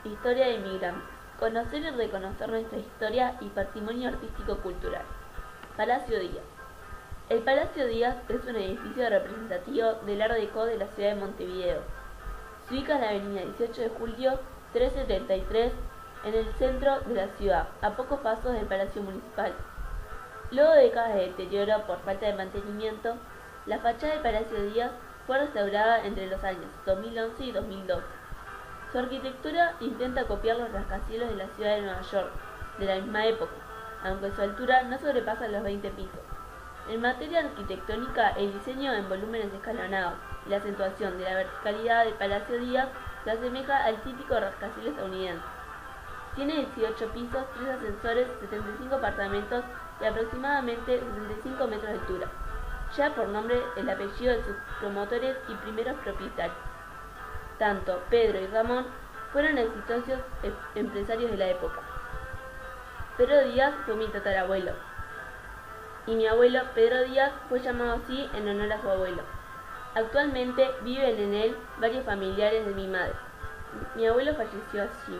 Historia de inmigrantes. Conocer y reconocer nuestra historia y patrimonio artístico-cultural. Palacio Díaz. El Palacio Díaz es un edificio representativo del Art Deco de la ciudad de Montevideo. Se ubica en la avenida 18 de Julio 1373, en el centro de la ciudad, a pocos pasos del Palacio Municipal. Luego de décadas de deterioro por falta de mantenimiento, la fachada del Palacio Díaz fue restaurada entre los años 2011 y 2012. Su arquitectura intenta copiar los rascacielos de la ciudad de Nueva York, de la misma época, aunque su altura no sobrepasa los 20 pisos. En materia arquitectónica, el diseño en volúmenes escalonados y la acentuación de la verticalidad del Palacio Díaz se asemeja al típico rascacielos estadounidense. Tiene 18 pisos, 3 ascensores, 75 apartamentos y aproximadamente 65 metros de altura. Lleva por nombre el apellido de sus promotores y primeros propietarios. Tanto Pedro y Ramón fueron exitosos empresarios de la época. Pedro Díaz fue mi tatarabuelo, y mi abuelo Pedro Díaz fue llamado así en honor a su abuelo. Actualmente viven en él varios familiares de mi madre. Mi abuelo falleció allí.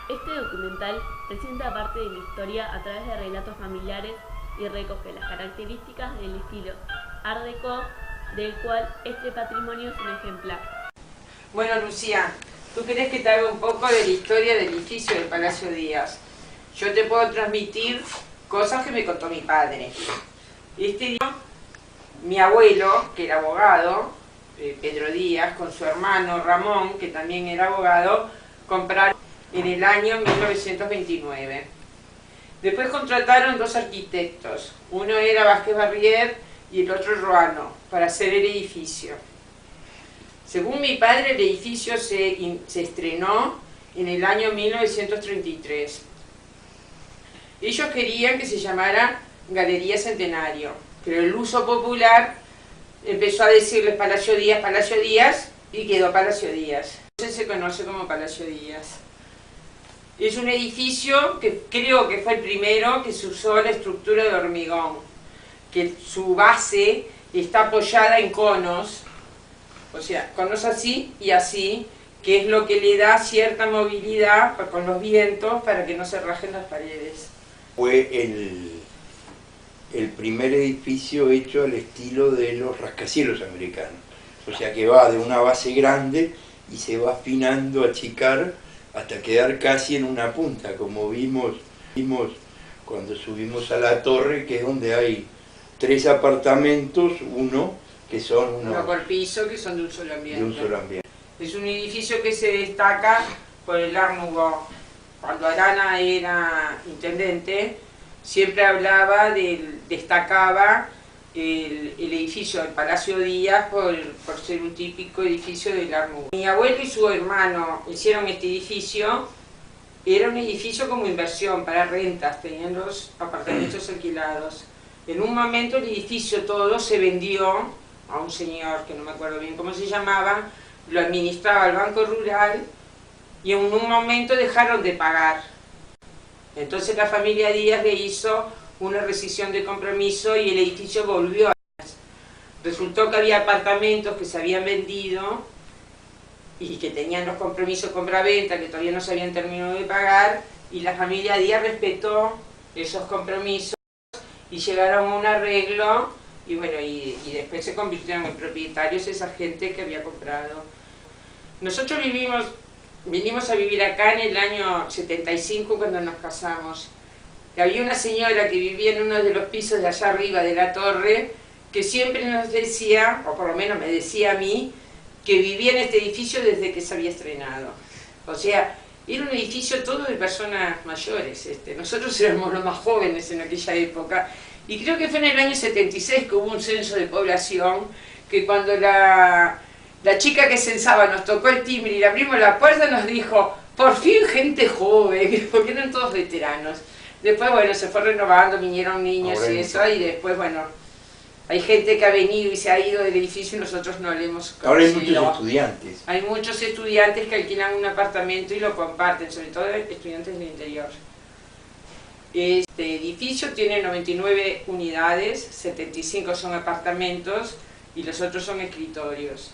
Este documental presenta parte de mi historia a través de relatos familiares y recoge las características del estilo Art Deco, del cual este patrimonio es un ejemplar. Bueno, Lucía, ¿tú querés que te haga un poco de la historia del edificio del Palacio Díaz? Yo te puedo transmitir cosas que me contó mi padre. Este día, mi abuelo, que era abogado, Pedro Díaz, con su hermano Ramón, que también era abogado, compraron en el año 1929. Después contrataron dos arquitectos, uno era Vázquez Barrier y el otro Roano, para hacer el edificio. Según mi padre, el edificio se estrenó en el año 1933. Ellos querían que se llamara Galería Centenario, pero el uso popular empezó a decirles Palacio Díaz, y quedó Palacio Díaz. Entonces se conoce como Palacio Díaz. Es un edificio que creo que fue el primero que se usó la estructura de hormigón, que su base está apoyada en conos, o sea, conos así y así, que es lo que le da cierta movilidad con los vientos para que no se rajen las paredes. Fue el primer edificio hecho al estilo de los rascacielos americanos, o sea que va de una base grande y se va afinando, a achicar, hasta quedar casi en una punta, como vimos cuando subimos a la torre, que es donde hay 3 apartamentos, uno por piso, que son de un solo ambiente. De un solo ambiente. Es un edificio que se destaca por el Art Nouveau. Cuando Arana era intendente, siempre destacaba el edificio del Palacio Díaz por ser un típico edificio del Art Nouveau. Mi abuelo y su hermano hicieron este edificio. Era un edificio como inversión para rentas, tenían los apartamentos alquilados. En un momento el edificio todo se vendió a un señor, que no me acuerdo bien cómo se llamaba, lo administraba el Banco Rural, y en un momento dejaron de pagar. Entonces la familia Díaz le hizo una rescisión de compromiso y el edificio volvió a... Resultó que había apartamentos que se habían vendido y que tenían los compromisos compra-venta que todavía no se habían terminado de pagar, y la familia Díaz respetó esos compromisos y llegaron a un arreglo, y bueno, y después se convirtieron en propietarios esa gente que había comprado. Nosotros vinimos a vivir acá en el año 75 cuando nos casamos. Y había una señora que vivía en uno de los pisos de allá arriba de la torre, que siempre nos decía, o por lo menos me decía a mí, que vivía en este edificio desde que se había estrenado. O sea, era un edificio todo de personas mayores. Nosotros éramos los más jóvenes en aquella época. Y creo que fue en el año 76 que hubo un censo de población, que cuando la chica que censaba nos tocó el timbre y le abrimos la puerta, nos dijo, por fin gente joven, porque eran todos veteranos. Después, bueno, se fue renovando, vinieron niños y eso, y después, bueno, hay gente que ha venido y se ha ido del edificio y nosotros no le hemos conocido. Ahora hay muchos estudiantes. Hay muchos estudiantes que alquilan un apartamento y lo comparten, sobre todo estudiantes del interior. Este edificio tiene 99 unidades, 75 son apartamentos y los otros son escritorios.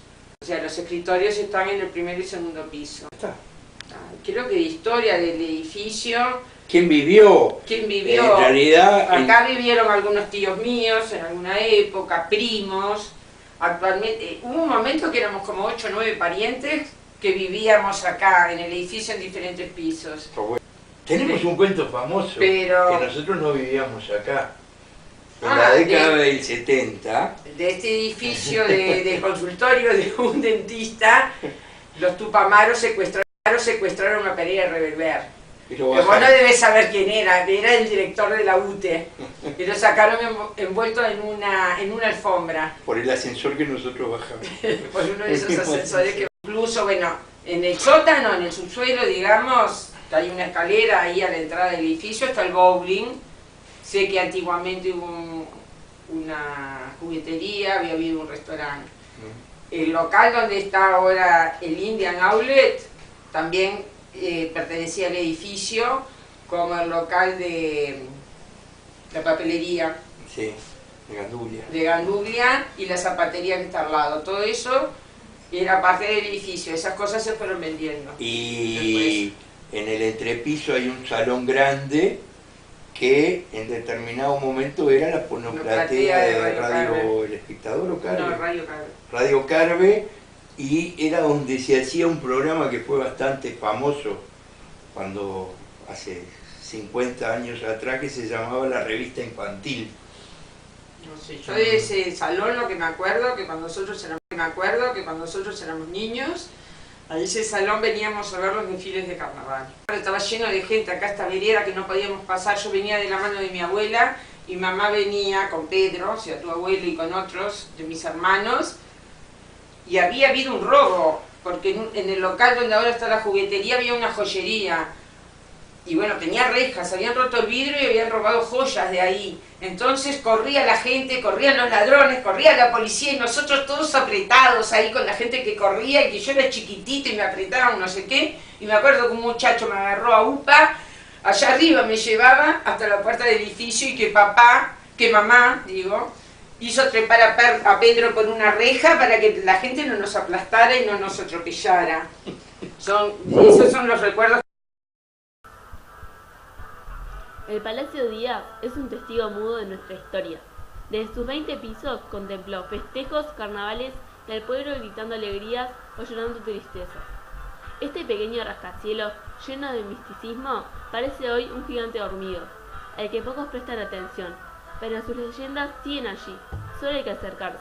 O sea, los escritorios están en el primer y segundo piso. Está. Creo que de historia del edificio... ¿Quién vivió? ¿Quién vivió? En realidad... Acá vivieron algunos tíos míos en alguna época, primos. Actualmente, hubo un momento que éramos como 8 o 9 parientes que vivíamos acá en el edificio en diferentes pisos. Tenemos un cuento famoso, Pero... que nosotros no vivíamos acá. En Ah, la década del 70... De este edificio de consultorio de un dentista, los Tupamaros secuestraron una pelea de revolver. Pero Vos no debes saber quién era el director de la UTE. Y lo sacaron envuelto en una alfombra. Por el ascensor que nosotros bajamos. Por uno de esos ascensores que incluso, bueno, en el sótano, en el subsuelo, digamos, hay una escalera ahí a la entrada del edificio, está el bowling. Sé que antiguamente hubo una juguetería, había habido un restaurante. El local donde está ahora el Indian Outlet también pertenecía al edificio, como el local de la papelería. Sí, de Ganduglia y la zapatería que está al lado. Todo eso era parte del edificio, esas cosas se fueron vendiendo. Y después, en el entrepiso hay un salón grande que en determinado momento era la ponoplatea de Radio El Espectador o Carve. No, Radio Carve. Radio Carve, y era donde se hacía un programa que fue bastante famoso cuando hace 50 años atrás, que se llamaba La Revista Infantil. No sé, yo de ese salón lo que me acuerdo que cuando nosotros éramos niños, a ese salón veníamos a ver los desfiles de carnaval. Estaba lleno de gente acá, esta vereda que no podíamos pasar. Yo venía de la mano de mi abuela y mamá venía con Pedro, o sea, tu abuelo, y con otros de mis hermanos. Y había habido un robo, porque en el local donde ahora está la juguetería había una joyería. Y bueno, tenía rejas, habían roto el vidrio y habían robado joyas de ahí. Entonces corría la gente, corrían los ladrones, corría la policía y nosotros todos apretados ahí con la gente que corría, y que yo era chiquitito y me apretaban no sé qué. Y me acuerdo que un muchacho me agarró a UPA, allá arriba me llevaba hasta la puerta del edificio, y que mamá, hizo trepar a Pedro por una reja para que la gente no nos aplastara y no nos atropellara. Esos son los recuerdos. El Palacio Díaz es un testigo mudo de nuestra historia. Desde sus 20 pisos contempló festejos, carnavales y al pueblo gritando alegrías o llorando tristezas. Este pequeño rascacielos, lleno de misticismo, parece hoy un gigante dormido, al que pocos prestan atención, pero sus leyendas siguen allí, solo hay que acercarse.